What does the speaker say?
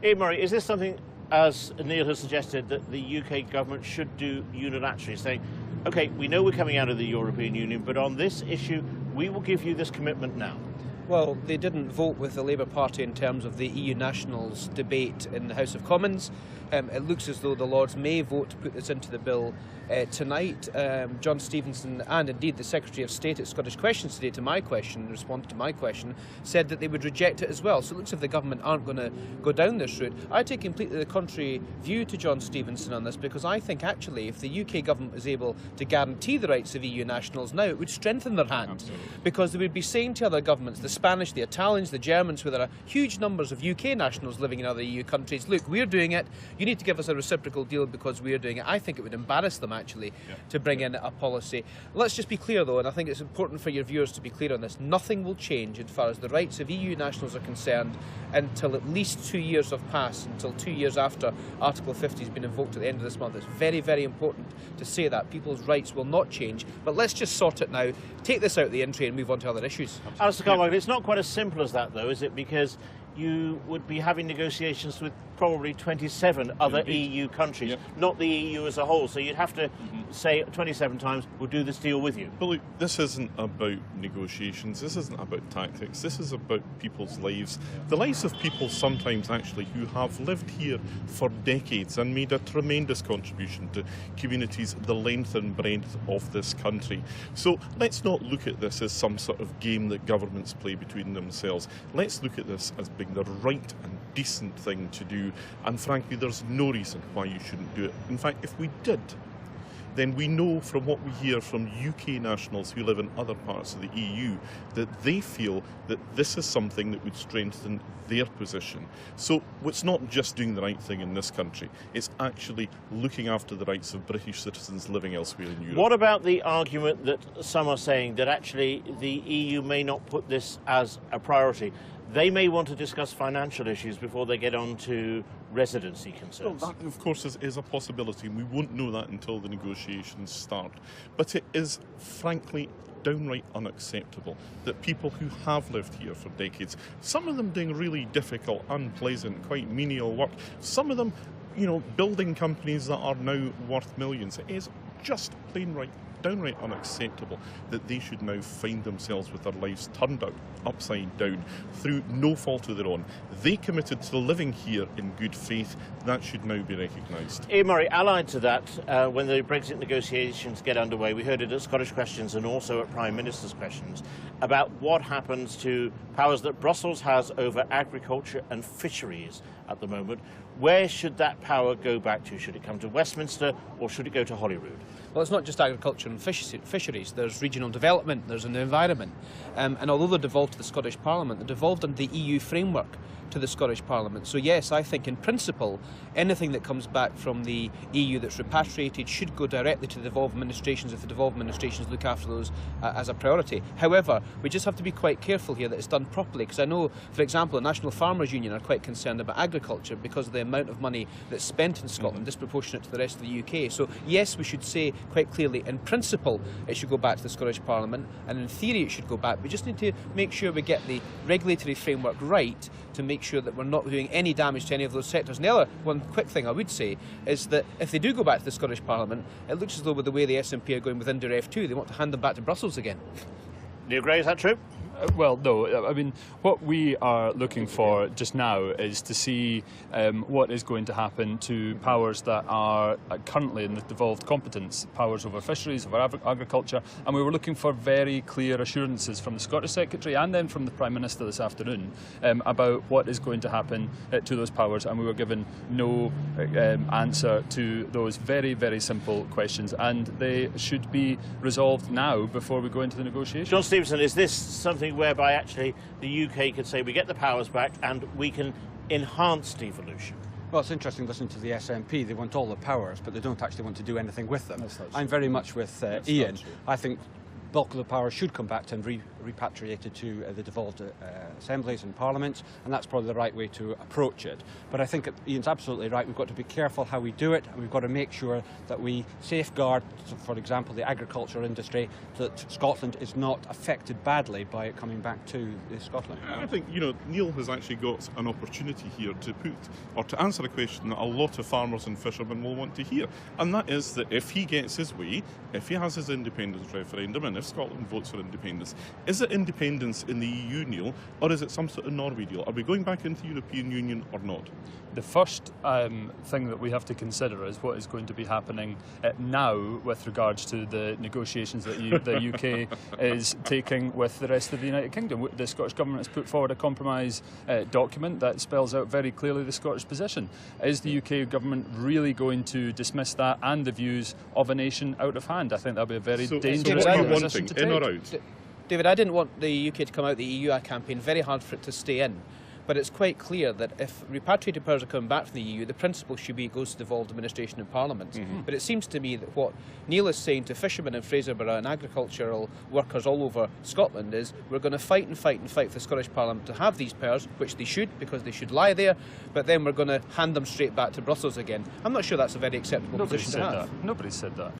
Ian Murray, is this something, as Neil has suggested, that the UK government should do unilaterally, saying, OK, we know we're coming out of the European Union, but on this issue, we will give you this commitment now? Well, they didn't vote with the Labour Party in terms of the EU nationals debate in the House of Commons. It looks as though the Lords may vote to put this into the bill tonight. John Stevenson and indeed the Secretary of State at Scottish Questions today to my question, in response to my question, said that they would reject it as well. So it looks as if the government aren't going to go down this route. I take completely the contrary view to John Stevenson on this, because I think actually if the UK government was able to guarantee the rights of EU nationals now, it would strengthen their hand. Absolutely. Because they would be saying to other governments, the Spanish, the Italians, the Germans, where there are huge numbers of UK nationals living in other EU countries, look, we're doing it, you need to give us a reciprocal deal because we're doing it. I think it would embarrass them actually to bring in a policy. Let's just be clear though, and I think it's important for your viewers to be clear on this, nothing will change as far as the rights of EU nationals are concerned until at least 2 years have passed, until 2 years after Article 50 has been invoked at the end of this month. It's very, very important to say that people's rights will not change, but let's just sort it now, take this out of the entry and move on to other issues. Alistair Carmichael, it's not quite as simple as that though, is it? Because you would be having negotiations with probably 27 other EU countries, not the EU as a whole. So you'd have to say 27 times, we'll do this deal with you. But look, this isn't about negotiations, this isn't about tactics, this is about people's lives. The lives of people sometimes actually who have lived here for decades and made a tremendous contribution to communities the length and breadth of this country. So let's not look at this as some sort of game that governments play between themselves. Let's look at this as being the right and decent thing to do, and frankly there's no reason why you shouldn't do it. In fact, if we did, then we know from what we hear from UK nationals who live in other parts of the EU that they feel that this is something that would strengthen their position. So it's not just doing the right thing in this country, it's actually looking after the rights of British citizens living elsewhere in Europe. What about the argument that some are saying that actually the EU may not put this as a priority? They may want to discuss financial issues before they get on to residency concerns. Well, that, of course, is a possibility, and we won't know that until the negotiations start. But it is, frankly, downright unacceptable that people who have lived here for decades, some of them doing really difficult, unpleasant, quite menial work, some of them, building companies that are now worth millions, it is just downright unacceptable that they should now find themselves with their lives turned upside down through no fault of their own. They committed to living here in good faith. That should now be recognised. Ian Murray, allied to that, when the Brexit negotiations get underway, we heard it at Scottish Questions and also at Prime Minister's Questions, about what happens to powers that Brussels has over agriculture and fisheries at the moment. Where should that power go back to? Should it come to Westminster or should it go to Holyrood? Well, it's not just agriculture and fisheries. There's regional development, there's an environment. And although they're devolved to the Scottish Parliament, they're devolved under the EU framework to the Scottish Parliament. So yes, I think in principle, anything that comes back from the EU that's repatriated should go directly to the devolved administrations if the devolved administrations look after those as a priority. However, we just have to be quite careful here that it's done properly, because I know, for example, the National Farmers Union are quite concerned about agriculture because of the amount of money that's spent in Scotland, disproportionate to the rest of the UK. So yes, we should say quite clearly, in principle, it should go back to the Scottish Parliament, and in theory it should go back. We just need to make sure we get the regulatory framework right to make sure that we're not doing any damage to any of those sectors. And the other one quick thing I would say is that if they do go back to the Scottish Parliament, it looks as though with the way the SNP are going with India F2, they want to hand them back to Brussels again. Neil Gray, is that true? Well, no. I mean, what we are looking for just now is to see what is going to happen to powers that are currently in the devolved competence, powers over fisheries, over agriculture, and we were looking for very clear assurances from the Scottish Secretary and then from the Prime Minister this afternoon about what is going to happen to those powers, and we were given no answer to those very, very simple questions, and they should be resolved now before we go into the negotiations. John Stevenson, is this something whereby actually the UK could say we get the powers back and we can enhance devolution? Well, it's interesting listening to the SNP. They want all the powers, but they don't actually want to do anything with them. I'm very much with Ian. I think bulk of the power should come back to repatriated to the devolved assemblies and parliaments, and that's probably the right way to approach it. But I think Ian's absolutely right. We've got to be careful how we do it, and we've got to make sure that we safeguard, for example, the agriculture industry, that Scotland is not affected badly by it coming back to Scotland. I think, Neil has actually got an opportunity here to answer a question that a lot of farmers and fishermen will want to hear, and that is that if he gets his way, if he has his independence referendum, and if Scotland votes for independence, is it independence in the EU, Neil, or is it some sort of Norway deal? Are we going back into the European Union or not? The first thing that we have to consider is what is going to be happening now with regards to the negotiations that the UK is taking with the rest of the United Kingdom. The Scottish Government has put forward a compromise document that spells out very clearly the Scottish position. Is the UK Government really going to dismiss that and the views of a nation out of hand? I think that would be a very dangerous position to take. In or out? David, I didn't want the UK to come out of the EU. I campaigned very hard for it to stay in. But it's quite clear that if repatriated powers are coming back from the EU, the principle should be it goes to devolved administration in Parliament. Mm-hmm. But it seems to me that what Neil is saying to fishermen in Fraserburgh and agricultural workers all over Scotland is we're going to fight and fight and fight for the Scottish Parliament to have these powers, which they should, because they should lie there, but then we're going to hand them straight back to Brussels again. I'm not sure that's a very acceptable position to have. Nobody said that.